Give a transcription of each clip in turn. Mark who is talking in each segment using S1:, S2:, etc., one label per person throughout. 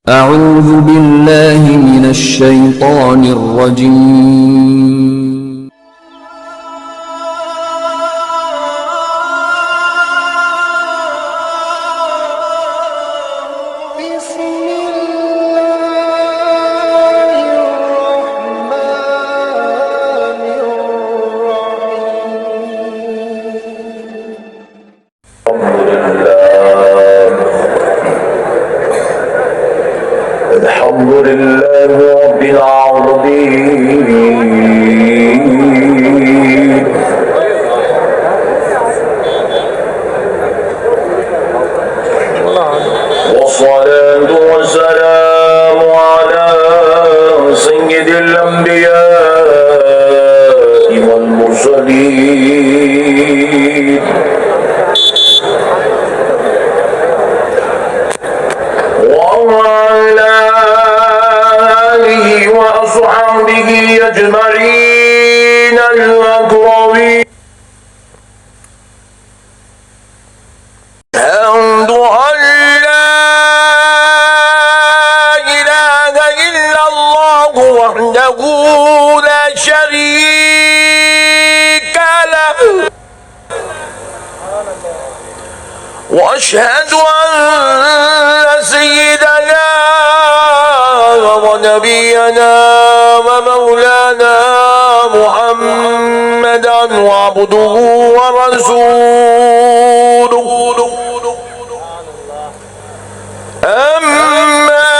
S1: أعوذ بالله من الشيطان الرجيم.
S2: الحمد لله رب العالمين والصلاة والسلام على سيد الأنبياء والمرسلين وعلى آله وأصحابه أجمعين الأكرمين. الحمد أن لا إله إلا الله وحده لا شريك له وأشهد أن سيدنا ونبينا ومولانا محمدا عبده ورسوله. أما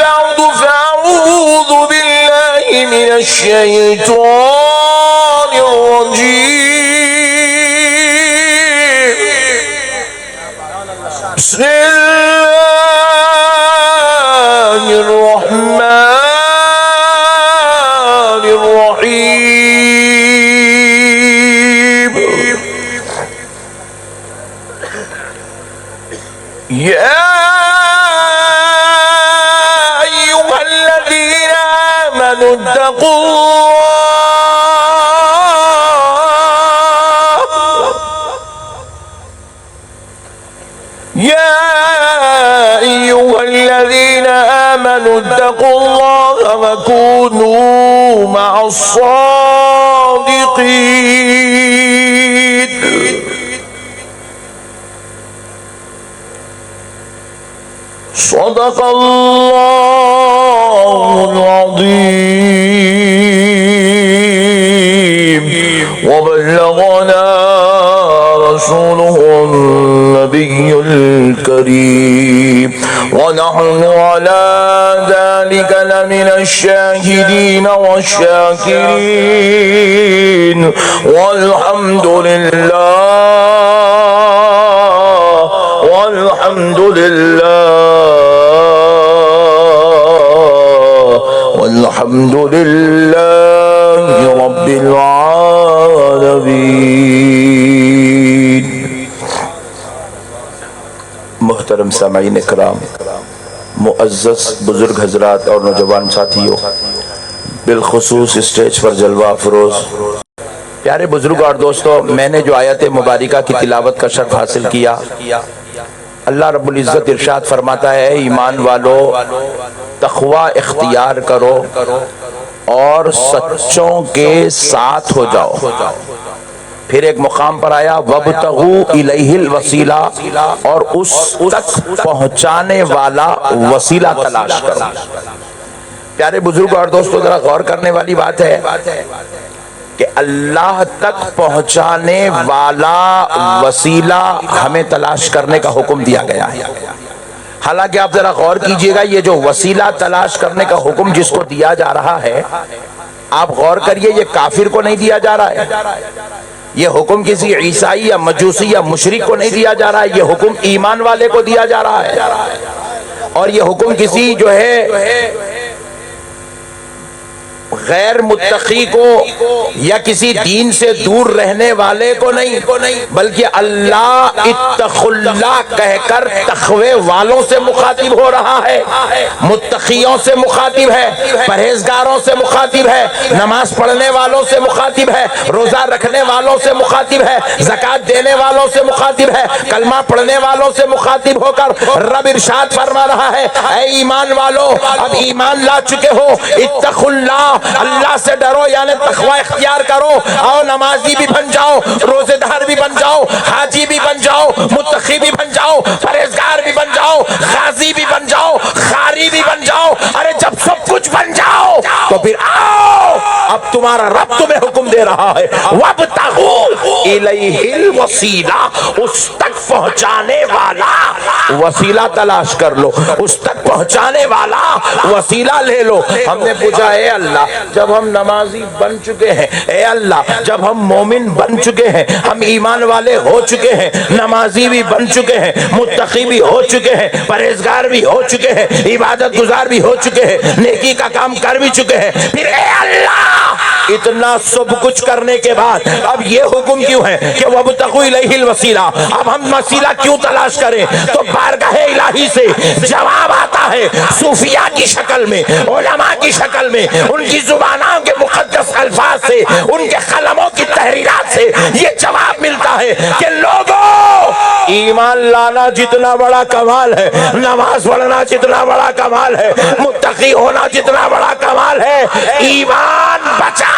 S2: بعد فأعوذ بالله من الشيطان الرجيم. بسم الله الرحمن الرحيم. يا أيها الذين آمنوا اتقوا الله. يا أيها الذين آمنوا اتقوا الله وكونوا مع الصادقين. صدق الله العظيم وبلغنا رسوله النبي الكريم ونحن على ذلك لمن الشاهدين والشاكرين والحمد لله رب العالمين. محترم سامعین اکرام، معزز بزرگ حضرات اور نوجوان ساتھیوں، بالخصوص اسٹیج پر جلوہ افروز پیارے بزرگ اور دوستوں، میں نے جو آیت مبارکہ کی تلاوت کا شرف حاصل کیا، اللہ رب العزت ارشاد فرماتا ہے ایمان والو تقوی اختیار کرو اور سچوں کے ساتھ ہو جاؤ. پھر ایک مقام پر آیا وَابْتَغُوا إِلَيْهِ الْوَسِيلَةَ، اور اس تک پہنچانے والا وسیلہ تلاش کرو. پیارے بزرگ اور دوستو، ذرا غور کرنے والی بات ہے کہ اللہ تک پہنچانے والا وسیلہ ہمیں تلاش کرنے کا حکم دیا گیا ہے. حالانکہ آپ ذرا غور کیجئے گا، یہ جو وسیلہ تلاش کرنے کا حکم جس کو دیا جا رہا ہے، آپ غور کریے، یہ کافر کو نہیں دیا جا رہا ہے. یہ حکم کسی عیسائی یا مجوسی یا مشرک کو نہیں دیا جا رہا ہے، یہ حکم ایمان والے کو دیا جا رہا ہے. اور یہ حکم کسی جو ہے غیر متقی کو یا کسی دین سے دور رہنے والے کو نہیں، بلکہ اللہ اتقوا اللہ کہہ کر تقوی والوں سے مخاطب ہو رہا ہے، متقیوں سے مخاطب ہے، پرہیزگاروں سے مخاطب ہے، نماز پڑھنے والوں سے مخاطب ہے، روزہ رکھنے والوں سے مخاطب ہے، زکوٰۃ دینے والوں سے مخاطب ہے، کلمہ پڑھنے والوں سے مخاطب ہو کر رب ارشاد فرما رہا ہے اے ایمان والو، اب ایمان لا چکے ہو، اتقوا اللہ، اللہ سے ڈرو، یعنی تقوی اختیار کرو، آؤ نمازی بھی بن جاؤ، روزے دار بھی بن جاؤ، حاجی بھی بن جاؤ، متقی بھی بن جاؤ، پرہیزگار بھی بن جاؤ، غازی بھی بن جاؤ، خاری بھی بن جاؤ۔ ارے جب سب کچھ بن جاؤ تو پھر آؤ، اب تمہارا رب تمہیں حکم دے رہا ہے وَابْتَغُوا إِلَيْهِ الْوَسِيلَةَ، اس تک پہنچانے والا وسیلہ تلاش کر لو، اس تک پہنچانے والا وسیلہ لے لو۔ ہم نے پوچھا اے اللہ جب ہم نمازی بن چکے ہیں، اے اللہ جب ہم مومن بن چکے ہیں، ہم ایمان والے ہو چکے ہیں، نمازی بھی بن چکے ہیں، متقی بھی ہو چکے ہیں، پرہیزگار بھی ہو چکے ہیں، عبادت گزار بھی ہو چکے ہیں، نیکی کا کام کر بھی چکے ہیں، پھر اے اللہ اتنا سب کچھ کرنے کے بعد اب یہ حکم کیوں ہے کہ وَابْتَغُوا إِلَيْهِ الْوَسِيلَةَ، اب ہم وسیلہ کیوں تلاش کریں؟ تو بارگاہ الہی سے جواب آتا ہے صوفیاء کی شکل میں، علماء کی شکل میں، ان کی زبانوں کے مقدس الفاظ سے، ان کے قلموں کی تحریرات سے یہ جواب ملتا ہے کہ لوگوں، ایمان لانا جتنا بڑا کمال ہے، نماز پڑھنا جتنا بڑا کمال ہے، متقی ہونا جتنا بڑا کمال ہے، ایمان بچانا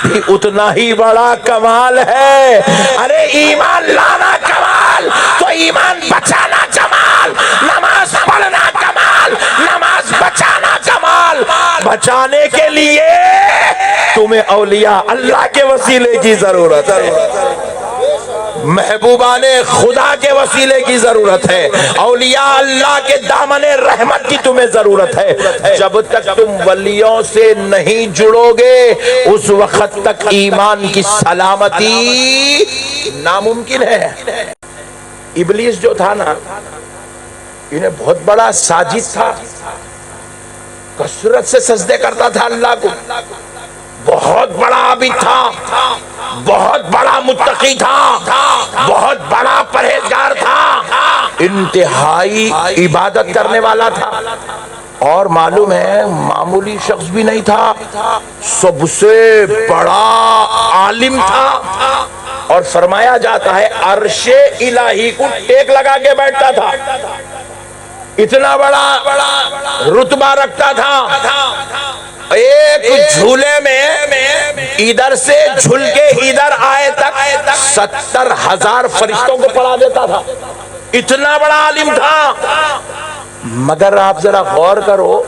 S2: بھی اتنا ہی بڑا کمال ہے۔ ارے ایمان لانا کمال تو ایمان بچانا کمال، نماز پڑھنا کمال، نماز بچانا کمال۔ بچانے کے لیے تمہیں اولیاء اللہ کے وسیلے کی ضرورت ہے، محبوبان خدا کے وسیلے کی ضرورت ہے، اولیاء اللہ کے دامن رحمت کی تمہیں ضرورت ہے۔ جب تک تم ولیوں سے نہیں جڑو گے اس وقت تک ایمان کی سلامتی ناممکن ہے۔ ابلیس جو تھا نا، انہیں بہت بڑا ساجد تھا، کثرت سے سجدے کرتا تھا اللہ کو، بہت بڑا عابد تھا، بہت بڑا متقی تھا، بہت بڑا پرہیزگار تھا، انتہائی عبادت کرنے والا تھا، اور معلوم ہے معمولی شخص بھی نہیں تھا، سب سے بڑا عالم تھا، اور فرمایا جاتا ہے عرش الہی کو ٹیک لگا کے بیٹھتا تھا، اتنا بڑا رتبہ رکھتا تھا، ایک جھولے میں ادھر سے جھل کے ادھر آئے تک 70,000 فرشتوں کو پڑھا دیتا تھا، اتنا بڑا عالم تھا۔ مگر آپ ذرا غور کرو،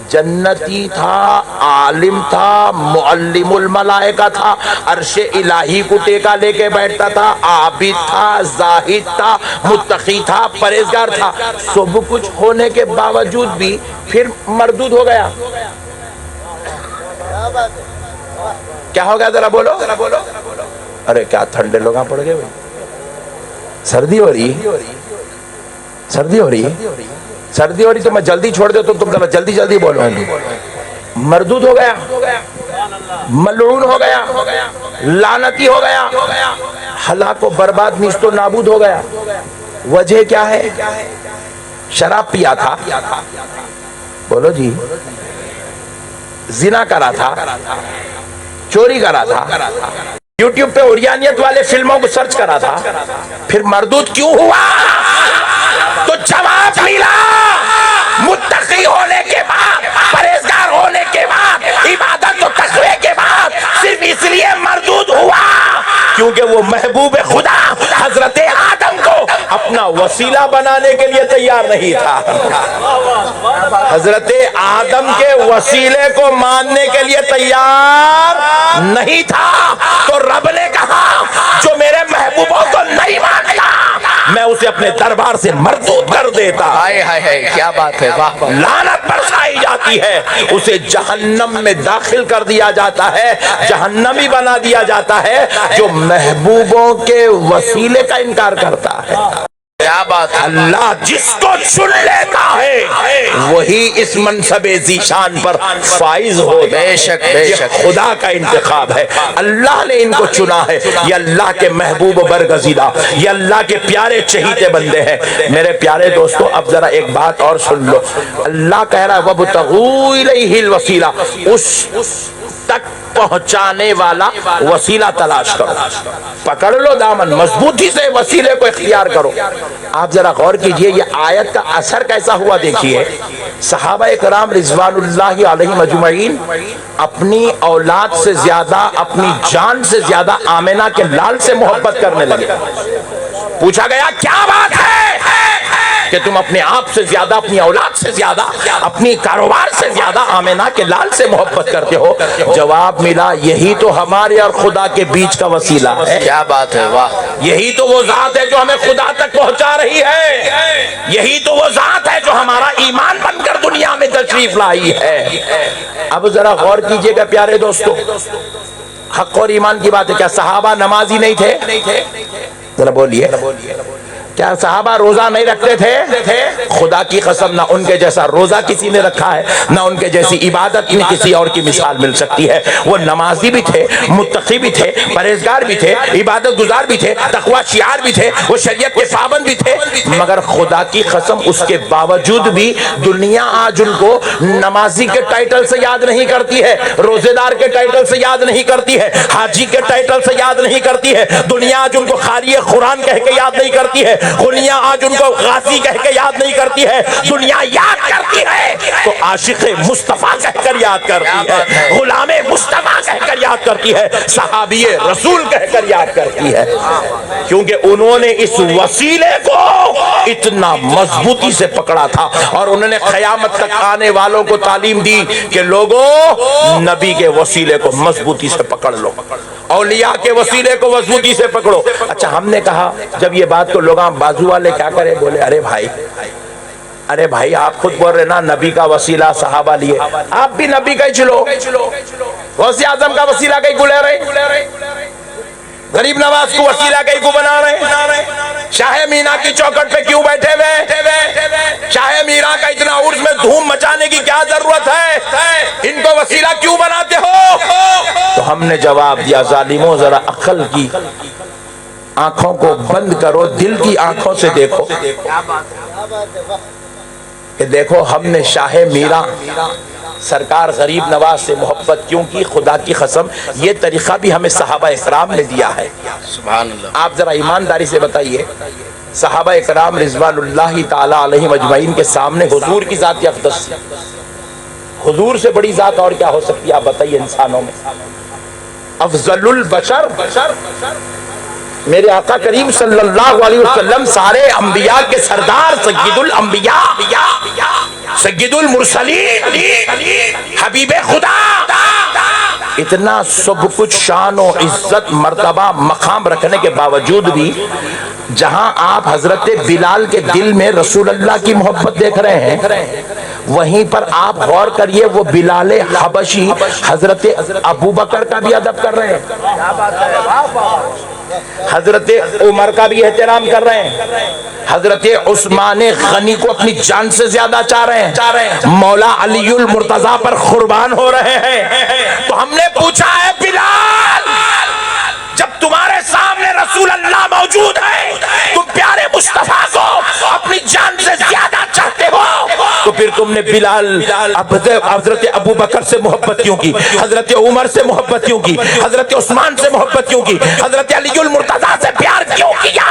S2: جنتی تھا، عالم تھا، معلم الملائکہ تھا، عرش الہی کو ٹیکا لے کے بیٹھتا تھا، عابد تھا، زاہد تھا، متقی تھا، پرہیزگار تھا، سب کچھ ہونے کے باوجود بھی پھر مردود ہو گیا۔ کیا ہو گیا ذرا بولو؟ ارے کیا ٹھنڈے لوگ پڑ گئے، سردی ہو رہی، سردی ہو رہی، سردی ہو رہی تو میں جلدی چھوڑ دے تو تم ذرا جلدی جلدی بولو۔ مردود ہو گیا، ملعون ہو گیا، لعنتی ہو گیا، ہلاک و برباد نیست و نابود ہو گیا۔ وجہ کیا ہے؟ شراب پیا تھا، بولو جی، زنا کرا تھا، چوری کرا تھا، یوٹیوب پہ عریانیت والے فلموں کو سرچ کرا تھا، پھر مردود کیوں ہوا؟ تو جواب ملا، متقی ہونے کے بعد، پرہیزگار ہونے کے بعد، عبادت و تقوی کے بعد صرف اس لیے مردود ہوا کیونکہ وہ محبوب خدا حضرت آدم کو اپنا وسیلہ بنانے کے لیے تیار نہیں تھا، حضرت آدم کے وسیلے کو ماننے کے لیے تیار نہیں تھا، تو رب نے کہا جو میرے محبوبوں کو نہیں مانتا میں اسے اپنے دربار سے مردود کر دیتا۔
S3: کیا بات ہے، واہ واہ،
S2: لعنت برسائی جاتی ہے، اسے جہنم میں داخل کر دیا جاتا ہے، جہنمی بنا دیا جاتا ہے جو محبوبوں کے وسیلے کا انکار کرتا ہے۔
S3: کیا بات ہے،
S2: اللہ جس کو چن لیتا ہے وہی اس منصب ذیشان پر فائز ہو.
S3: بے شک بے شک،
S2: یہ خدا کا انتخاب ہے، اللہ نے ان کو چنا ہے. یہ اللہ کے محبوب برگزیدہ، یہ اللہ کے پیارے چہیتے بندے ہیں. میرے پیارے دوستو اب ذرا ایک بات اور سن لو. اللہ کہہ رہا ہے وَابْتَغُوا إِلَيْهِ الْوَسِيلَةَ، اس تک پہنچانے والا وسیلہ تلاش کرو. پکڑ لو دامن، مضبوطی سے وسیلے کو اختیار کرو. آپ ذرا غور کیجئے یہ آیت کا اثر کیسا ہوا. دیکھیے صحابہ کرام رضوان اللہ علیہم اجمعین اپنی اولاد سے زیادہ، اپنی جان سے زیادہ آمنہ کے لال سے محبت کرنے لگے. پوچھا گیا کیا بات ہے کہ تم اپنے آپ سے زیادہ، اپنی اولاد سے زیادہ، اپنی کاروبار سے زیادہ آمنہ کے لال سے محبت کرتے ہو؟ جواب ملا یہی تو ہمارے اور خدا کے بیچ کا وسیلہ ہے.
S3: کیا بات ہے، واہ.
S2: یہی تو وہ ذات ہے جو ہمیں خدا تک پہنچا رہی ہے. یہی تو وہ ذات ہے جو ہمارا ایمان بن کر دنیا میں تشریف لائی ہے. اب ذرا غور کیجئے گا پیارے دوستو، حق اور ایمان کی بات ہے. کیا صحابہ نمازی نہیں تھے؟ ذرا بولیے. کیا صحابہ روزہ نہیں رکھتے تھے؟ خدا کی قسم نہ ان کے جیسا روزہ کسی نے رکھا ہے، نہ ان کے جیسی عبادت میں کسی اور کی مثال مل سکتی ہے. وہ نمازی بھی تھے، متقی بھی تھے، پرہیزگار بھی تھے، عبادت گزار بھی تھے، تقوی شعار بھی تھے، وہ شریعت کے پابند بھی تھے. مگر خدا کی قسم اس کے باوجود بھی دنیا آج ان کو نمازی کے ٹائٹل سے یاد نہیں کرتی ہے، روزے دار کے ٹائٹل سے یاد نہیں کرتی ہے، حاجی کے ٹائٹل سے یاد نہیں کرتی ہے. دنیا آج ان کو قاری قرآن کہہ کے یاد نہیں کرتی ہے. دنیا آج ان کو غازی کہہ کے یاد نہیں کرتی ہے. دنیا یاد کرتی ہے تو عاشق مصطفیٰ کہہ کر یاد کرتی ہے، غلام مصطفیٰ کہہ کر یاد کرتی ہے، صحابی رسول کہہ کر یاد کرتی ہے. کیونکہ انہوں نے اس وسیلے کو اتنا مضبوطی سے پکڑا تھا اور انہوں نے قیامت تک آنے والوں کو تعلیم دی کہ لوگوں نبی کے وسیلے کو مضبوطی سے پکڑ لو، اولیاء کے وسیلے کو مضبوطی سے پکڑو. اچھا ہم نے کہا جب یہ بات کو لوگ بازو والے کیا کرے، بولے ارے بھائی آپ خود بول رہے نا نبی کا وسیلہ صحابہ لیے، آپ بھی نبی کا ہی چلو. غوث اعظم کا وسیلہ کہیں کو لے رہے، غریب نواز کو وسیلہ کہیں کو بنا رہے، شاہ مینا کی چوکھٹ پہ کیوں بیٹھے ہوئے؟ شاہ مینا کا اتنا عرس میں دھوم مچانے کی کیا ضرورت ہے؟ ان کو وسیلہ کیوں بناتے ہو؟ تو ہم نے جواب دیا ظالموں ذرا عقل کی آنکھوں کو بند کرو، دل کی آنکھوں سے دیکھو کہ دیکھو ہم نے شاہ میرا سرکار غریب نواز سے محبت کیوں کی. خدا کی قسم یہ طریقہ بھی ہمیں صحابہ اکرام نے دیا ہے.
S3: سبحان اللہ.
S2: آپ ذرا ایمانداری سے بتائیے صحابہ اکرام رضوان اللہ تعالی علیہم اجمعین کے سامنے حضور کی ذات اقدس، حضور سے بڑی ذات اور کیا ہو سکتی ہے؟ آپ بتائیے انسانوں میں افضل البشر میرے آقا کریم صلی اللہ علیہ وسلم سارے انبیاء کے سردار، سید الانبیاء، سید المرسلین، حبیب خدا. اتنا سب کچھ شان و عزت مرتبہ مقام رکھنے کے باوجود بھی جہاں آپ حضرت بلال کے دل میں رسول اللہ کی محبت دیکھ رہے ہیں، وہیں پر آپ غور کریے وہ بلال حبشی حضرت ابو بکر کا بھی ادب کر رہے ہیں، حضرت عمر کا بھی احترام کر رہے ہیں، حضرت عثمان غنی کو اپنی جان سے زیادہ چاہ رہے ہیں، مولا علی المرتضیٰ پر قربان ہو رہے ہیں. تو ہم نے پوچھا ہے بلال جب تمہارے سامنے رسول اللہ موجود ہے تم پیارے مصطفیٰ کو اپنی جان سے زیادہ چاہتے ہو تو پھر تم نے بلال حضرت ابو بکر سے محبت کیوں کی، حضرت عمر سے محبت کیوں کی، حضرت عثمان سے محبت کیوں کی، حضرت علی المرتضیٰ سے پیار کیوں کیا؟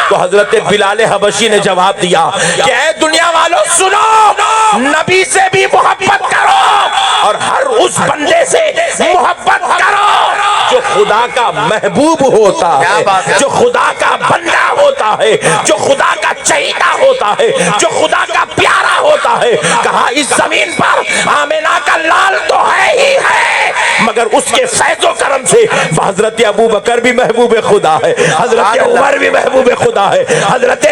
S2: تو حضرت بلال حبشی نے جواب دیا کہ اے دنیا والوں سنو، نبی سے بھی محبت کرو اور ہر اس بندے سے محبت کرو جو خدا کا محبوب ہوتا ہے، جو خدا کا بندہ ہوتا ہے، جو خدا کا چہیتا ہوتا ہے، جو خدا کا پیارا ہوتا ہے. کہا اس زمین پر آمنہ کا لال تو ہے ہی ہے مگر اس کے فیض و کرم سے حضرت ابو بکر بھی محبوب خدا ہے، حضرت عمر بھی محبوب خدا ہے، حضرت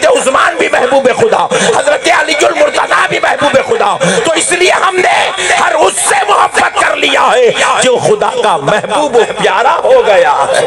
S2: عثمان بھی محبوب خدا، حضرت علی المرتضیٰ بھی محبوب خدا. تو اس لیے ہم نے ہر اس سے محبت کر لیا ہے جو خدا کا محبوب پیارا ہو گیا ہے.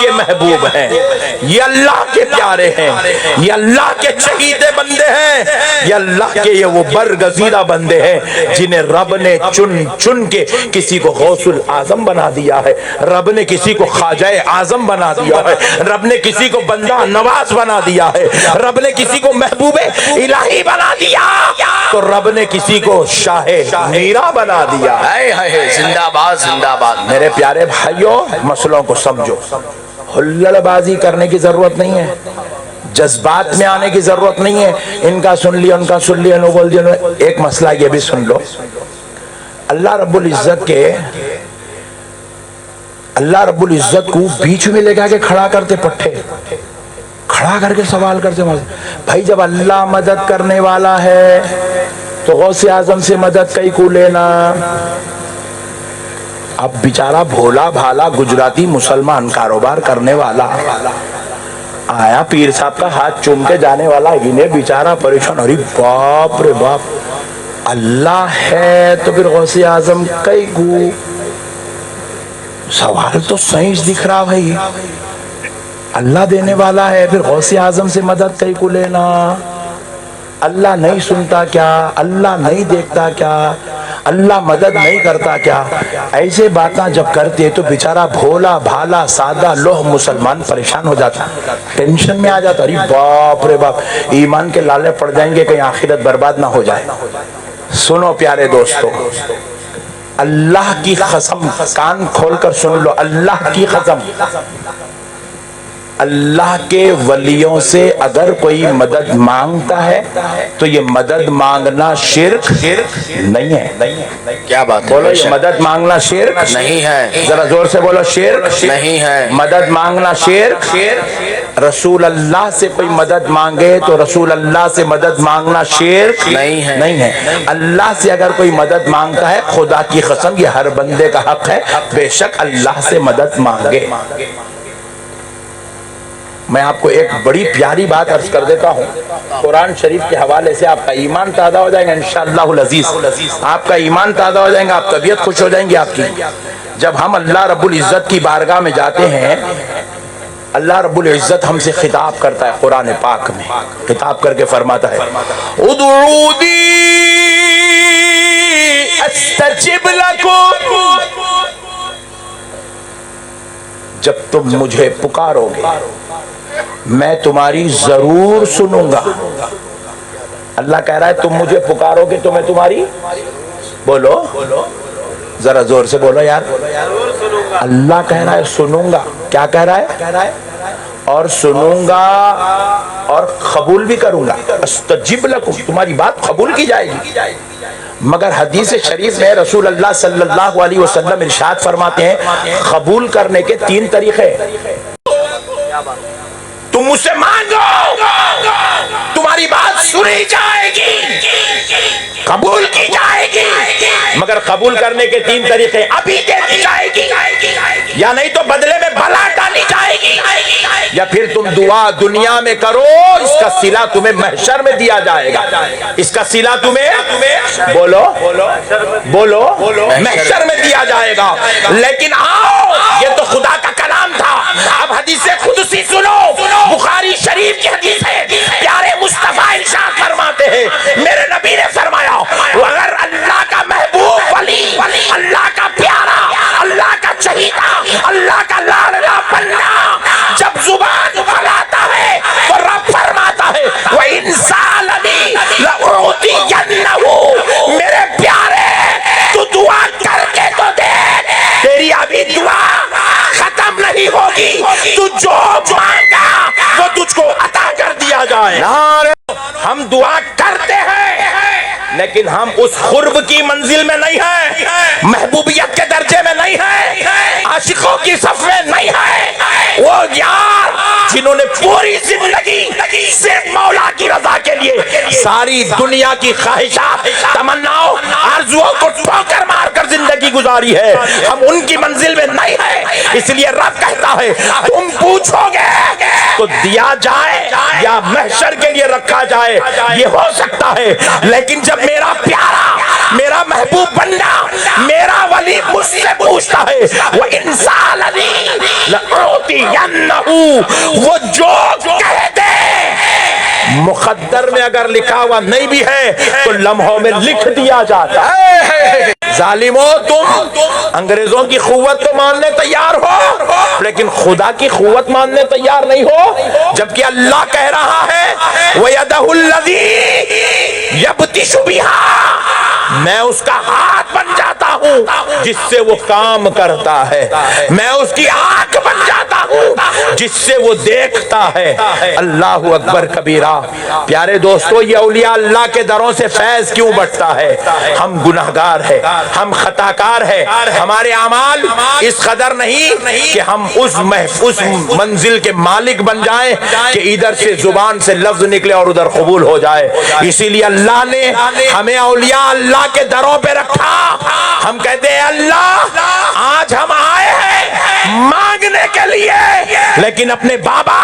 S2: کے محبوب ہیں، یہ اللہ کے پیارے ہیں، یہ اللہ کے چہیتے بندے ہیں، یہ اللہ کے یہ وہ برگزیدہ بندے ہیں جنہیں رب نے چن چن کے کسی کو غوث العظم بنا دیا ہے، رب نے کسی کو خواجہ اعظم بنا دیا ہے، رب نے کسی کو بندہ نواز بنا دیا ہے، رب نے کسی کو محبوب الہی بنا دیا تو رب نے کسی کو شاہ میرا بنا دیا۔
S3: زندہ باد زندہ باد۔
S2: میرے پیارے بھائیوں، مسئلوں کو سمجھو، ہلل بازی کرنے کی ضرورت نہیں ہے، جذبات میں آنے کی ضرورت نہیں ہے، ان کا سن لیا ان کا سن لیا انہوں بول دیا۔ ایک مسئلہ یہ بھی سن لو، اللہ رب العزت کو بیچ میں لے کے کھڑا کرتے، پٹھے کھڑا کر کے سوال کرتے، بھائی جب اللہ مدد کرنے والا ہے تو غوث اعظم سے مدد کئی کو لینا؟ اب بیچارہ بھولا بھالا گجراتی مسلمان کاروبار کرنے والا آیا، پیر صاحب کا ہاتھ چوم کے جانے والا، انہیں بیچارہ پریشان، ارے باپ رے باپ، اللہ ہے تو پھر غوث اعظم کئی کو؟ سوال تو صحیح دکھ رہا بھائی، اللہ دینے والا ہے پھر غوث اعظم سے مدد کئی کو لینا؟ اللہ نہیں سنتا کیا؟ اللہ نہیں دیکھتا کیا؟ اللہ مدد نہیں کرتا کیا؟ ایسے باتاں جب کرتے تو بیچارہ بھولا بھالا سادہ لوہ مسلمان پریشان ہو جاتا، ٹینشن میں آ جاتا، ارے باپ رے باپ، ایمان کے لالے پڑ جائیں گے، کہیں آخرت برباد نہ ہو جائے۔ سنو پیارے دوستو، اللہ کی قسم، کان کھول کر سن لو، اللہ کی قسم، اللہ کے ولیوں سے اگر کوئی مدد مانگتا ہے تو یہ مدد مانگنا شرک نہیں ہے۔
S3: کیا بات ہے؟
S2: بولو، یہ مدد مانگنا شرک
S3: نہیں ہے۔
S2: ذرا زور سے بولو، شرک
S3: نہیں ہے۔
S2: مدد مانگنا شرک۔ رسول اللہ سے کوئی مدد مانگے تو رسول اللہ سے مدد مانگنا شرک نہیں ہے۔ اللہ سے اگر کوئی مدد مانگتا ہے، خدا کی قسم یہ ہر بندے کا حق ہے، بے شک اللہ سے مدد مانگے۔ میں آپ کو ایک بڑی پیاری بات عرض کر دیتا ہوں، قرآن شریف کے حوالے سے آپ کا ایمان تازہ ہو جائے گا انشاءاللہ العزیز، آپ کا ایمان تازہ ہو جائے گا، آپ طبیعت خوش ہو جائیں گی آپ کی۔ جب ہم اللہ رب العزت کی بارگاہ میں جاتے ہیں، اللہ رب العزت ہم سے خطاب کرتا ہے، قرآن پاک میں خطاب کر کے فرماتا ہے، ادعونی استجب لکم، جب تم مجھے پکارو گے میں تمہاری ضرور سنوں گا۔ اللہ کہہ رہا ہے تم مجھے پکارو گے تو میں تمہاری، بولو ذرا زور سے بولو یار، اللہ کہہ رہا ہے سنوں گا، کیا کہہ رہا ہے؟ اور سنوں گا اور قبول بھی کروں گا، استجب لکم، تمہاری بات قبول کی جائے گی۔ مگر حدیث شریف میں رسول اللہ صلی اللہ علیہ وسلم ارشاد فرماتے ہیں قبول کرنے کے 3 طریقے۔ تم مجھ سے مانگو، تمہاری بات سنی جائے گی، قبول کی جائے گی، مگر قبول کرنے کے 3 طریقے، ابھی دے دی جائے گی، یا نہیں تو بدلے میں بلا ڈالی جائے گی، یا پھر تم دعا دنیا میں کرو، اس کا صلہ تمہیں محشر میں دیا جائے گا، اس کا صلہ تمہیں بولو محشر میں دیا جائے گا۔ لیکن آؤ، یہ تو خدا کا کلام تھا، اب حدیث قدسی سنو، بخاری شریف کی حدیث ہے، پیارے مصطفیٰ ارشاد فرماتے ہیں، میرے نبی نے فرمایا اگر اللہ کا محبوب ولی، اللہ کا پیارا، اللہ کا چہیتا، اللہ کا لاڈلا بندہ جب زبان پھیلاتا ہے تو رب فرماتا ہے وَإِنْ سَأَلَنِي لَأُعْطِيَنَّهُ، میرے پیارے تو دعا کر کے تو دیکھ، تیری ابھی دعا ختم نہیں ہوگی، تو جو مانگا وہ تجھ کو عطا کر دیا جائے۔ ہم دعا کرتے ہیں لیکن ہم اس قرب کی منزل میں نہیں ہیں، محبوبیت کے درجے میں نہیں ہیں، عاشقوں کی صف میں نہیں ہیں، وہ یار جنہوں نے پوری زندگی صرف مولا کی رضا کے لیے ساری دنیا کی خواہشات، تمناؤں، آرزوؤں کو ٹھوکر مار کر زندگی گزاری ہے، ہم ان کی منزل میں نہیں ہیں۔ اس لیے رب کہتا ہے تم پوچھو گے تو دیا جائے یا محشر کے لیے رکھا جائے، یہ ہو سکتا ہے، لیکن جب میرا پیارا، میرا محبوب بندہ، میرا ولی مجھ سے پوچھتا ہے وہ انسان ہوں وہ جو کہہ دے مقدر میں اگر لکھا ہوا نہیں بھی ہے تو لمحوں میں لکھ دیا جاتا ہے۔ ظالمو تم انگریزوں کی قوت تو ماننے تیار ہو لیکن خدا کی قوت ماننے تیار نہیں ہو، جبکہ اللہ کہہ رہا ہے وَيَدَهُ الَّذِي يَبْطِشُ بِهَا، میں اس کا ہاتھ بن جاتا ہوں جس سے وہ کام کرتا ہے، میں اس کی آنکھ بن جاتا ہوں جس سے وہ دیکھتا ہے۔ اللہ اکبر کبیرہ۔ پیارے دوستو، یہ اولیاء اللہ کے دروں سے فیض کیوں بڑھتا ہے؟ ہم گناہگار ہیں، ہم خطاکار ہیں، ہمارے اعمال اس قدر نہیں کہ ہم اس منزل کے مالک بن جائیں کہ ادھر سے زبان سے لفظ نکلے اور ادھر قبول ہو جائے۔ اسی لیے اللہ نے ہمیں اولیاء اللہ کے دروں پہ رکھا۔ ہم کہتے ہیں اللہ آج ہم آئے ہیں مانگنے کے لیے، لیکن اپنے بابا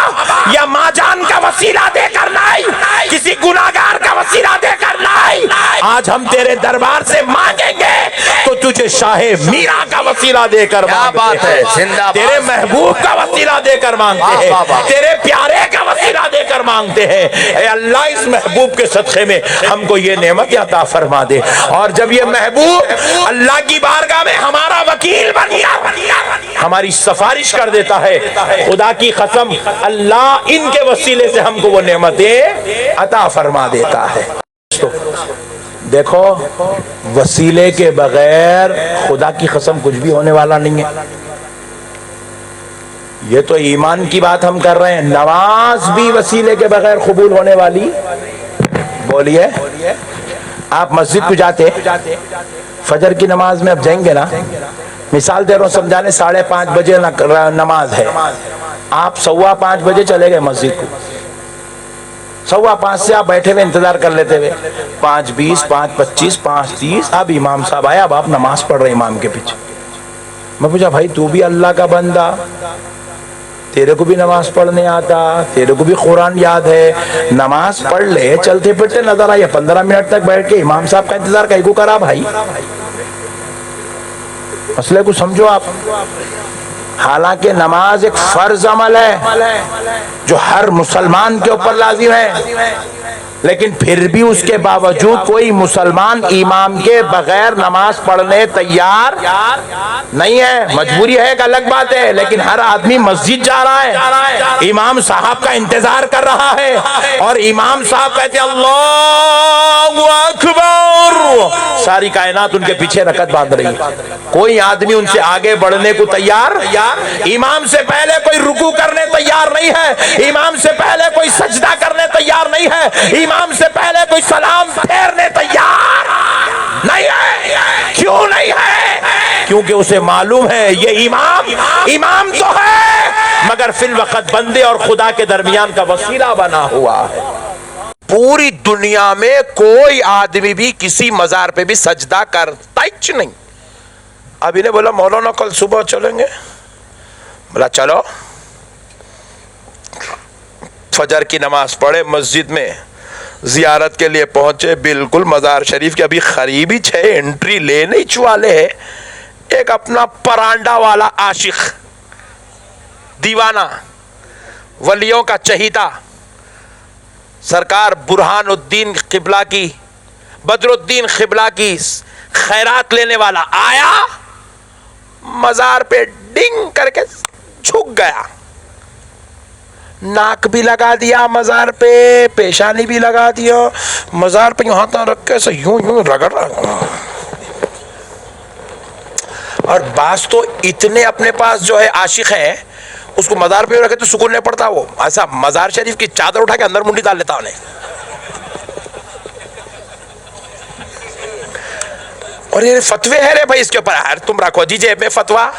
S2: یا ماں جان کا وسیلہ دے کر نہیں، کسی گناہگار کا وسیلہ دے کر نہیں، آج ہم تیرے دربار سے مانگیں گے تو تجھے شاہ میرا کا وسیلہ دے کر مانگتے ہیں، تیرے محبوب کا وسیلہ دے کر مانگتے ہیں، تیرے پیارے کا وسیلہ دے کر مانگتے ہیں۔ اے اللہ اس محبوب کے صدقے میں ہم کو یہ نعمت عطا فرما دے، اور جب یہ محبوب اللہ کی بارگاہ میں ہمارا وکیل بن گیا، ہماری سفارش کر دیتا ہے، خدا کی قسم اللہ ان کے وسیلے سے ہم کو وہ نعمتیں عطا فرما دیتا ہے۔ دیکھو وسیلے کے بغیر خدا کی قسم کچھ بھی ہونے والا نہیں ہے۔ یہ تو ایمان کی بات ہم کر رہے ہیں، نماز بھی وسیلے کے بغیر قبول ہونے والی؟ بولیے، آپ مسجد کو جاتے فجر کی نماز میں اب جائیں گے نا، مثال دے رہا ہوں سمجھانے، 5:30 بجے نماز ہے، آپ 5:15 بجے چلے گئے مسجد کو، 5:15 سے آپ بیٹھے ہوئے انتظار کر لیتے ہوئے 5:20 5:25 5:30 اب امام صاحب آیا، اب آپ نماز پڑھ رہے امام کے پیچھے۔ میں پوچھا بھائی تو بھی اللہ کا بندہ، تیرے کو بھی نماز پڑھنے آتا، تیرے کو بھی قرآن یاد ہے، نماز پڑھ لے، چلتے پھرتے نظر آیا 15 منٹ تک بیٹھ کے امام صاحب کا انتظار کہیں کو کرا بھائی؟ مسئلے کو سمجھو آپ۔ حالانکہ نماز ایک فرض عمل ہے جو ہر مسلمان کے اوپر لازم ہے، لیکن پھر بھی اس کے باوجود کوئی مسلمان امام کے بغیر نماز پڑھنے تیار نہیں ہے۔ مجبوری ہے ایک الگ بات ہے، لیکن ہر آدمی مسجد جا رہا ہے، امام صاحب کا انتظار کر رہا ہے، اور امام صاحب کہتے ہیں اللہ اکبر، ساری کائنات ان کے پیچھے رکعت باندھ رہی ہے، کوئی آدمی ان سے آگے بڑھنے کو تیار، امام سے پہلے کوئی رکوع کرنے تیار نہیں ہے، امام سے پہلے کوئی سجدہ کرنے تیار نہیں ہے، امام سے پہلے کوئی سلام پھیرنے تیار نہیں ہے۔ کیوں نہیں ہے؟ کیونکہ اسے معلوم ہے یہ امام تو ہے مگر فی الوقت بندے اور خدا کے درمیان کا وسیلہ بنا ہوا ہے۔ پوری دنیا میں کوئی آدمی بھی کسی مزار پہ بھی سجدہ کرتا ہی نہیں۔ اب انہیں بولا مولانا کل صبح چلیں گے، بولا چلو، فجر کی نماز پڑھے، مسجد میں زیارت کے لیے پہنچے، بالکل مزار شریف کے ابھی قریبی 6 انٹری لینے ہی والے ہے، ایک اپنا پرانڈا والا عاشق، دیوانہ، ولیوں کا چہیتا، سرکار برہان الدین قبلہ کی، بدر الدین قبلہ کی خیرات لینے والا آیا، مزار پہ ڈنگ کر کے جھک گیا، ناک بھی لگا دیا مزار پہ، پیشانی بھی لگا دیا، مزار پہ یوں ہاتھ رکھ کے سے یوں رگڑ رہا۔ اور بعض تو اتنے اپنے پاس جو ہے عاشق ہیں، اس کو مزار پہ رکھے تو سکون نہیں پڑتا، وہ ایسا مزار شریف کی چادر اٹھا کے اندر منڈی ڈال لیتا انہیں۔ اور یہ فتوے ہے رے بھائی اس کے اوپر، یار تم رکھو جی جیب میں فتوا۔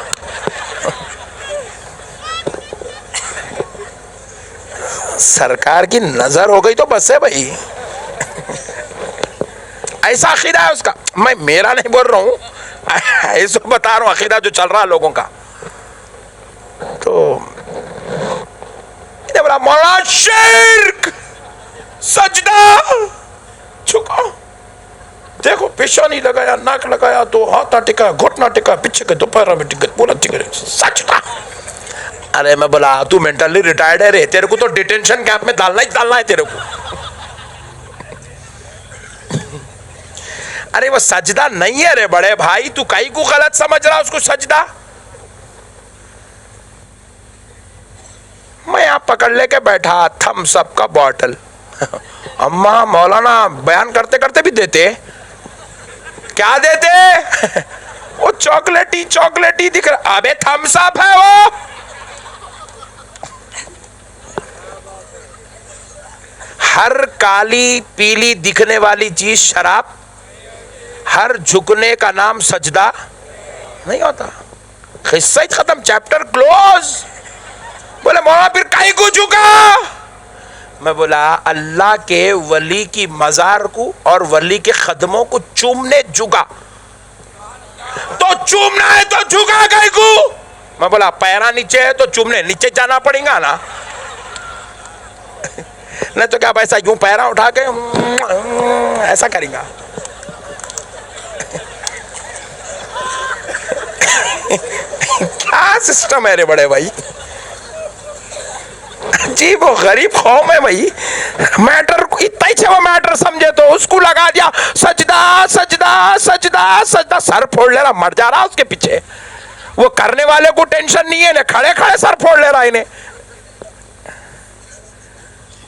S2: سرکار کی نظر ہو گئی تو بس ہے بھائی، ایسا عقیدہ ہے اس کا، میں میرا نہیں بول رہا ہوں، ایسا بتا رہا ہوں عقیدہ جو چل رہا لوگوں کا۔ تو بولا مولانا شرک، سجدہ، جھکا، دیکھو پیشانی لگایا، ناک لگایا، تو ہاتھ ٹکا، گھٹنا ٹکا، پیچھے کے دوپہر میں ٹکا، پورا ٹکا، سجدہ۔
S3: ارے میں بولا تو مینٹلی ریٹائرڈ ہے رے, تیرے کو تو ڈیٹینشن کیمپ میں ڈالنا ہی ڈالنا ہے تیرے کو. ارے وہ سجدہ نہیں ہے رے بڑے بھائی, تو کئی کو غلط سمجھ رہا اس کو سجدہ. میں یہاں پکڑ لے کے بیٹھا تھمس اپ کا بوٹل, اماں مولانا بیان کرتے کرتے بھی دیتے, کیا دیتے وہ چاکلیٹی دکھ رہا, ابے تھمس اپ ہے وہ. ہر کالی پیلی دکھنے والی چیز شراب, ہر جھکنے کا نام سجدہ نہیں ہوتا. قصہ ہی ختم, چیپٹر کلوز. بولے مولانا پھر کہیں کو جھکا؟ میں بولا اللہ کے ولی کی مزار کو اور ولی کے خدموں کو چومنے جھکا. تو چومنا ہے تو جھکا کہیں کو؟ میں بولا پیرا نیچے ہے تو چومنے نیچے جانا پڑے گا نا, نہیں تو کیا ایسا یوں پیرا اٹھا کے ایسا کریں گا. کیا سسٹم ہے رے بڑے بھائی, عجیب و غریب قوم ہے بھائی. میٹر اتنا ہی وہ میٹر سمجھے تو اس کو لگا دیا سجدہ سجدہ سجدہ سجدہ. سر پھوڑ لے رہا, مر جا رہا اس کے پیچھے. وہ کرنے والے کو ٹینشن نہیں ہے, کھڑے کھڑے سر پھوڑ لے رہا انہیں.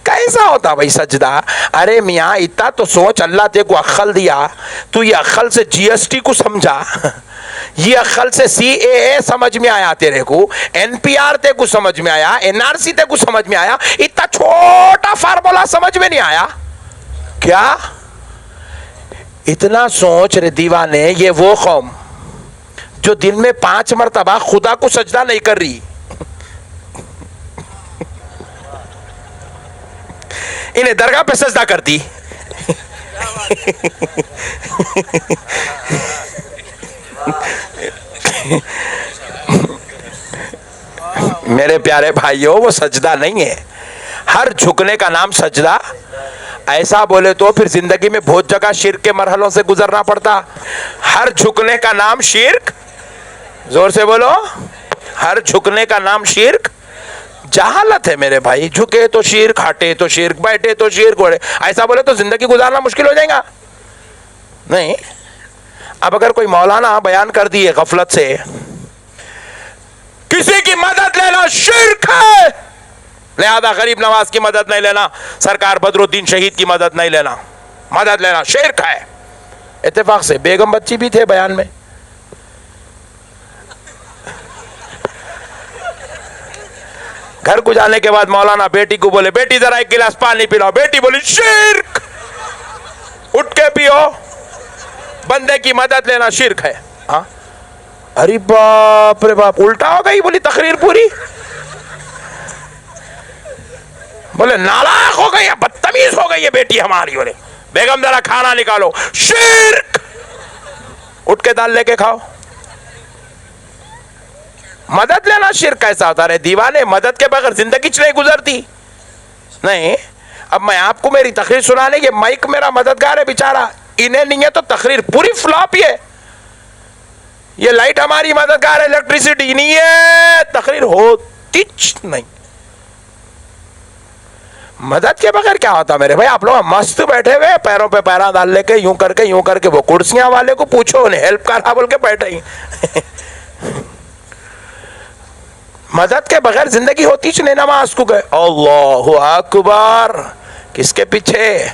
S3: کیسا ہوتا بھائی سجدہ؟ ارے میاں اتنا تو سوچ, اللہ تے کو عقل دیا, تو یہ عقل سے جی ایس ٹی کو سمجھا, یہ عقل سے سی اے اے سمجھ میں آیا تیرے کو, این پی آر تے کو سمجھ میں آیا, این آر سی تے کو سمجھ میں آیا, اتنا چھوٹا فارمولا سمجھ میں نہیں آیا کیا؟ اتنا سوچ رے دیوانے. یہ وہ قوم جو دن میں 5 مرتبہ خدا کو سجدہ نہیں کر رہی, انہیں درگاہ پہ سجدہ کرتی. میرے پیارے بھائیوں وہ سجدہ نہیں ہے, ہر جھکنے کا نام سجدہ. ایسا بولے تو پھر زندگی میں بہت جگہ شرک کے مرحلوں سے گزرنا پڑتا. ہر جھکنے کا نام شرک, زور سے بولو, ہر جھکنے کا نام شرک. جہالت ہے میرے بھائی, جھکے تو شرک, ہٹے تو شرک, بیٹھے تو شرک. ایسا بولے تو زندگی گزارنا مشکل ہو جائے گا. نہیں, اب اگر کوئی مولانا بیان کر دیے غفلت سے کسی کی مدد لینا شرک ہے, لہذا غریب نواز کی مدد نہیں لینا, سرکار بدر الدین شہید کی مدد نہیں لینا, مدد لینا شرک ہے. اتفاق سے بیگم بچی بھی تھے بیان میں. گھر کو جانے کے بعد مولانا بیٹی کو بولے بیٹی ذرا ایک گلاس پانی پلاؤ, بیٹی بولی شرک, اٹھ کے پیو. بندے کی مدد لینا شرک ہے. ہاں, ارے باپ رے باپ, الٹا ہو گئی بولی تقریر پوری. بولے نالاق ہو گئی, بدتمیز ہو گئی ہے بیٹی ہماری. بولے بیگم ذرا کھانا نکالو, شرک, اٹھ کے دال لے کے کھاؤ. مدد لینا شرک کیسا ہوتا رہے دیوانے؟ مدد کے بغیر زندگی نہیں گزرتی. نہیں, اب میں آپ کو میری تقریر سنانے, یہ مائک میرا مددگار ہے بیچارہ, انہیں نہیں ہے تو تقریر پوری فلاپ ہی ہے. یہ لائٹ ہماری مددگار ہے, الیکٹریسٹی نہیں ہے, تقریر ہوتی نہیں. مدد کے بغیر کیا ہوتا میرے بھائی؟ آپ لوگ مست بیٹھے ہوئے پیروں پہ پیرا ڈال لے کے یوں کر کے, وہ کرسیاں والے کو پوچھو انہیں ہیلپ کرا بول کے بیٹھے ہی. مدد کے بغیر زندگی ہوتی نہیں. نماز کو گئے, اللہ اکبر, کس کے پیچھے؟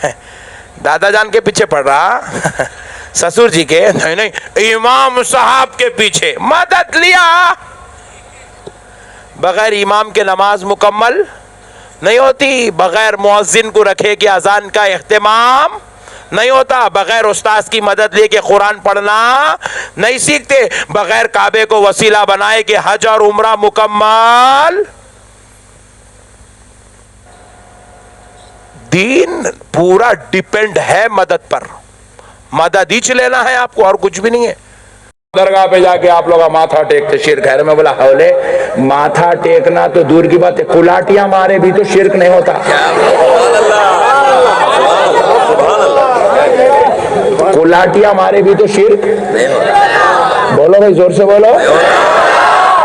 S3: دادا جان کے پیچھے پڑ رہا, سسور جی کے نہیں, امام صاحب کے پیچھے. مدد لیا. بغیر امام کے نماز مکمل نہیں ہوتی, بغیر مؤذن کو رکھے کہ اذان کا اہتمام نہیں ہوتا, بغیر استاذ کی مدد لے کے قرآن پڑھنا نہیں سیکھتے, بغیر کعبے کو وسیلہ بنائے کہ حج اور عمرہ مکمل. دین پورا ڈیپینڈ ہے مدد پر, مدد ہی لینا ہے آپ کو, اور کچھ بھی نہیں ہے. درگاہ پہ جا کے آپ لوگ ماتھا ٹیکتے شرک ہے. میں بولا حولے, ماتھا ٹیکنا تو دور کی بات ہے, کلاٹیاں مارے بھی تو شرک نہیں ہوتا. کلاٹیاں مارے بھی تو شرک. بولو بھائی, زور سے بولو.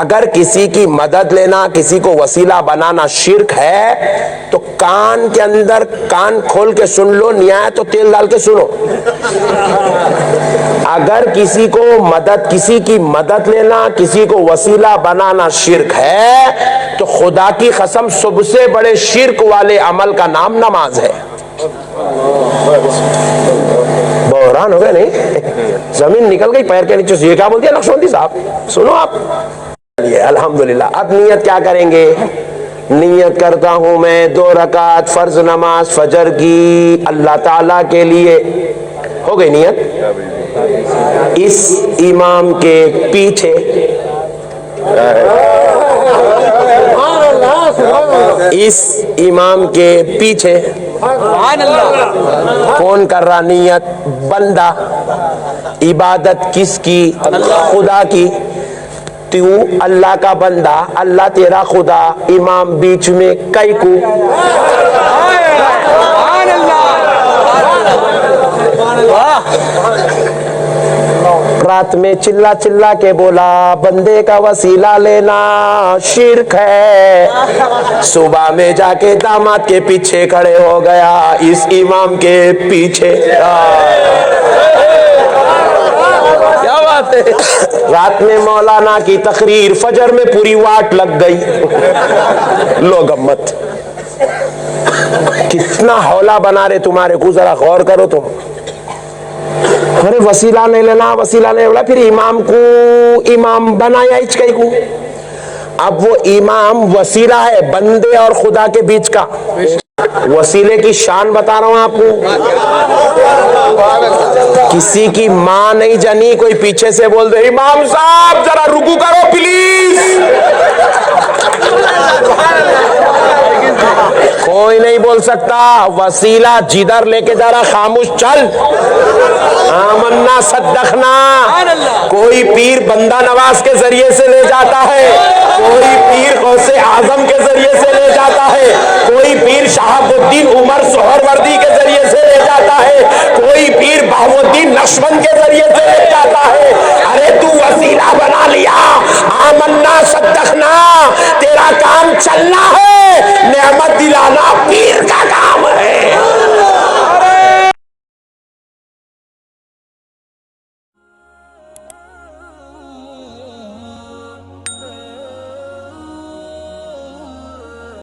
S4: اگر کسی کی مدد لینا، کسی کو وسیلہ بنانا شرک ہے تو کان کے اندر کان کھول کے سن لو، نہیں آیا تو تیل ڈال کے سنو۔ اگر کسی کی مدد لینا، کسی کو وسیلہ بنانا شرک ہے تو خدا کی قسم سب سے بڑے شرک والے عمل کا نام نماز ہے۔ بحران ہو گیا نہیں؟ زمین نکل گئی پیر کے نیچے سے۔ یہ کیا بولتی ہے نقشبندی صاحب؟ سنو آپ۔ الحمدللہ۔ اب نیت کیا کریں گے؟ نیت کرتا ہوں میں 2 رکعت فرض نماز فجر کی اللہ تعالیٰ کے لیے۔ ہو گئی نیت؟ اس امام کے پیچھے کون کر رہا نیت؟ بندہ۔ عبادت کس کی؟ خدا کی۔ تو اللہ کا بندہ، اللہ تیرا خدا، امام بیچ میں کئی کو۔ رات میں چلا چلا کے بولا بندے کا وسیلہ لینا شرک ہے۔ صبح میں جا کے داماد کے پیچھے کھڑے ہو گیا اس امام کے پیچھے۔ کیا بات ہے؟ رات میں مولانا کی تقریر، فجر میں پوری واٹ لگ گئی۔ لوگ مت کتنا حوالہ بنا رہے تمہارے کو، ذرا غور کرو تم۔ ارے وسیلہ نہیں لینا، وسیلہ نہیں بولا، پھر امام کو امام بنایا اچکئی کو۔ اب وہ امام وسیلہ ہے بندے اور خدا کے بیچ کا۔ وسیلے کی شان بتا رہا ہوں آپ کو۔ کسی کی ماں نہیں جنی، کوئی پیچھے سے بول دے امام صاحب ذرا رکو کرو پلیز، کوئی نہیں بول سکتا۔ وسیلہ جدھر لے کے جا رہا خاموش چل۔ آمنا صدقنا۔ کوئی پیر بندہ نواز کے ذریعے سے لے جاتا ہے، کوئی پیر غوث اعظم کے ذریعے سے لے جاتا ہے، کوئی پیر شہاب الدین عمر سہروردی کے ذریعے سے لے جاتا ہے، کوئی پیر بہاؤالدین نقشبند کے ذریعے سے لے جاتا ہے۔ ارے تو وسیلہ بنا لیا، آمنا صدقنا، تیرا کام چلنا ہے، نعمت دلانا پیر کا کام ہے۔